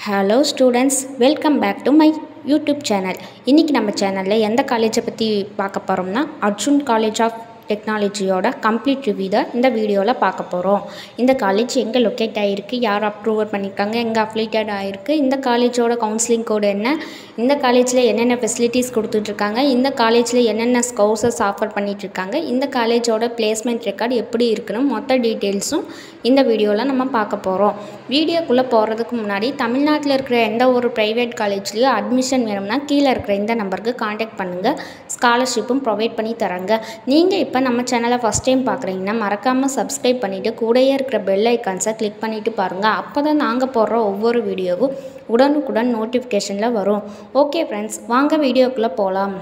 Hello students, welcome back to my YouTube channel. இன்றைக்கி நம்ம சேனலில் எந்த காலேஜை பற்றி பார்க்க போகிறோம்னா அர்ஜுன் காலேஜ் ஆஃப் டெக்னாலஜியோட கம்ப்ளீட் ரிவ்யூ தான் இந்த வீடியோவில் பார்க்க போகிறோம். இந்த காலேஜ் எங்கே லொக்கேட் ஆகிருக்கு, யார் அப்ரூவல் பண்ணியிருக்காங்க, எங்கே அஃபிலியேட்டட் ஆகிருக்கு, இந்த காலேஜோட கவுன்சிலிங் கோடு என்ன, இந்த காலேஜில் என்னென்ன ஃபெசிலிட்டிஸ் கொடுத்துட்ருக்காங்க, இந்த காலேஜில் என்னென்ன கோர்சஸ் ஆஃபர் பண்ணிகிட்ருக்காங்க, இந்த காலேஜோட பிளேஸ்மெண்ட் ரெக்கார்டு எப்படி இருக்குன்னு மொத்த டீட்டெயில்ஸும் இந்த வீடியோவில் நம்ம பார்க்க போகிறோம். வீடியோக்குள்ளே போகிறதுக்கு முன்னாடி தமிழ்நாட்டில் இருக்கிற எந்த ஒரு ப்ரைவேட் காலேஜ்லேயும் அட்மிஷன் வேணும்னா கீழே இருக்கிற இந்த நம்பருக்கு காண்டாக்ட் பண்ணுங்கள். ஸ்காலர்ஷிப்பும் ப்ரொவைட் பண்ணி தராங்க. நீங்கள் இப்போ நம்ம சேனலை ஃபஸ்ட் டைம் பார்க்குறீங்கன்னா மறக்காமல் சப்ஸ்கிரைப் பண்ணிவிட்டு கூடயே இருக்கிற பெல் ஐக்கான்ஸை கிளிக் பண்ணிவிட்டு பாருங்கள். அப்போ தான் நாங்கள் போடுற ஒவ்வொரு வீடியோவும் உடனுக்குடன் நோட்டிஃபிகேஷனில் வரும். ஓகே ஃப்ரெண்ட்ஸ், வாங்க வீடியோக்குள்ளே போகலாம்.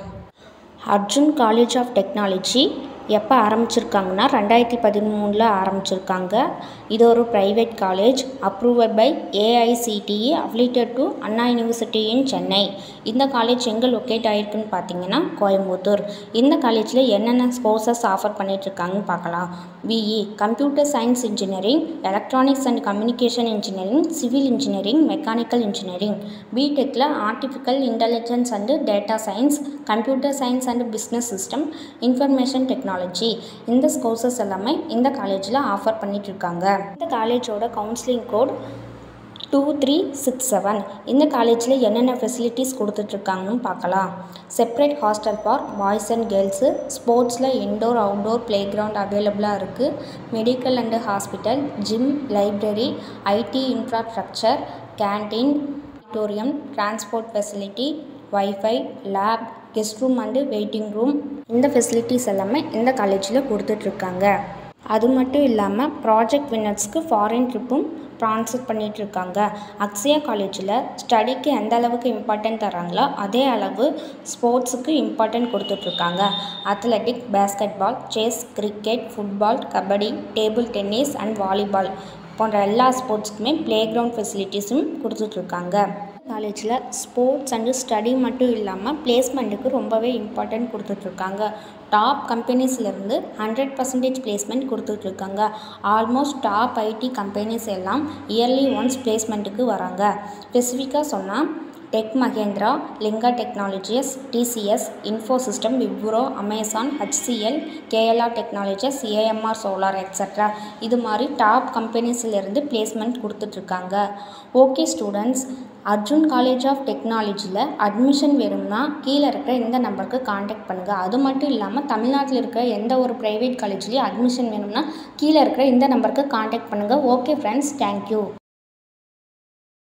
அர்ஜுன் காலேஜ் ஆஃப் டெக்னாலஜி எப்போ ஆரம்பிச்சிருக்காங்கன்னா 2013 ஆரம்பிச்சிருக்காங்க. இது ஒரு private college, approved by AICTE, affiliated to Anna university in Chennai. இந்த காலேஜ் எங்கே லொக்கேட் ஆகிருக்குன்னு பார்த்தீங்கன்னா கோயம்புத்தூர். இந்த காலேஜில் என்னென்ன கோர்சஸ் ஆஃபர் பண்ணிகிட்ருக்காங்கன்னு பார்க்கலாம். BE computer science engineering, electronics and communication engineering, civil engineering, mechanical engineering. பிடெக்கில் artificial intelligence and data science, computer science and business system, information technology. இந்த கோர்சஸ் எல்லாமே இந்த காலேஜில் ஆஃபர் பண்ணிகிட்ருக்காங்க. இந்த காலேஜோட கவுன்சிலிங் கோட் 2367. இந்த காலேஜில் என்னென்ன ஃபெசிலிட்டிஸ் கொடுத்துட்ருக்காங்கன்னு பார்க்கலாம். Separate hostel for boys and girls, ஸ்போர்ட்ஸில் இன்டோர் அவுட்டோர் ப்ளே கிரவுண்ட் அவைலபிளாக இருக்குது. Medical and hospital, gym, library, IT infrastructure, canteen, auditorium, transport facility, wifi, lab, guest room and waiting room. இந்த facilities எல்லாமே இந்த காலேஜில் கொடுத்துட்ருக்காங்க. அது மட்டும் இல்லாமல் ப்ராஜெக்ட் வின்னர்ஸ்க்கு ஃபாரின் ட்ரிப்பும் ட்ரான்ஸ்ஃபர் பண்ணிகிட்ருக்காங்க. அக்ஷயா காலேஜில் ஸ்டடிக்கு எந்த அளவுக்கு இம்பார்ட்டன்ட் தராங்களோ அதே அளவு ஸ்போர்ட்ஸுக்கு இம்பார்ட்டன்ட் கொடுத்துட்ருக்காங்க. Athletic, basketball, chess, cricket, football, kabaddi, table tennis and volleyball போன்ற எல்லா ஸ்போர்ட்ஸுக்குமே ப்ளே கிரவுண்ட் ஃபெசிலிட்டிஸும் கொடுத்துட்ருக்காங்க. காலேஜில் ஸ்போர்ட்ஸ் அண்டு ஸ்டடி மட்டும் இல்லாமல் பிளேஸ்மெண்ட்டுக்கு ரொம்பவே இம்பார்ட்டன்ட் கொடுத்துட்ருக்காங்க. டாப் கம்பெனிஸ்லேருந்து 100% பிளேஸ்மெண்ட் கொடுத்துட்ருக்காங்க. ஆல்மோஸ்ட் டாப் ஐடி கம்பெனிஸ் எல்லாம் இயர்லி ஒன்ஸ் பிளேஸ்மெண்ட்டுக்கு வராங்க. ஸ்பெசிஃபிக்காக சொன்னால் tech Mahindra, Linga technologies, TCS, Infosystem, Wipro, Amazon, HCL, KLR technologies, AMR solar extra இது மாதிரி டாப் கம்பெனிஸ்லேருந்து பிளேஸ்மெண்ட் கொடுத்துட்ருக்காங்க. Okay students, Arjun college of டெக்னாலஜியில் அட்மிஷன் வேணும்னா கீழே இருக்கிற இந்த நம்பருக்கு காண்டாக்ட் பண்ணுங்கள். அது மட்டும் இல்லாமல் தமிழ்நாட்டில் இருக்கிற எந்த ஒரு ப்ரைவேட் காலேஜ்லேயும் அட்மிஷன் வேணும்னா கீழே இருக்கிற இந்த நம்பருக்கு காண்டாக்ட் பண்ணுங்கள். Okay friends, thank you.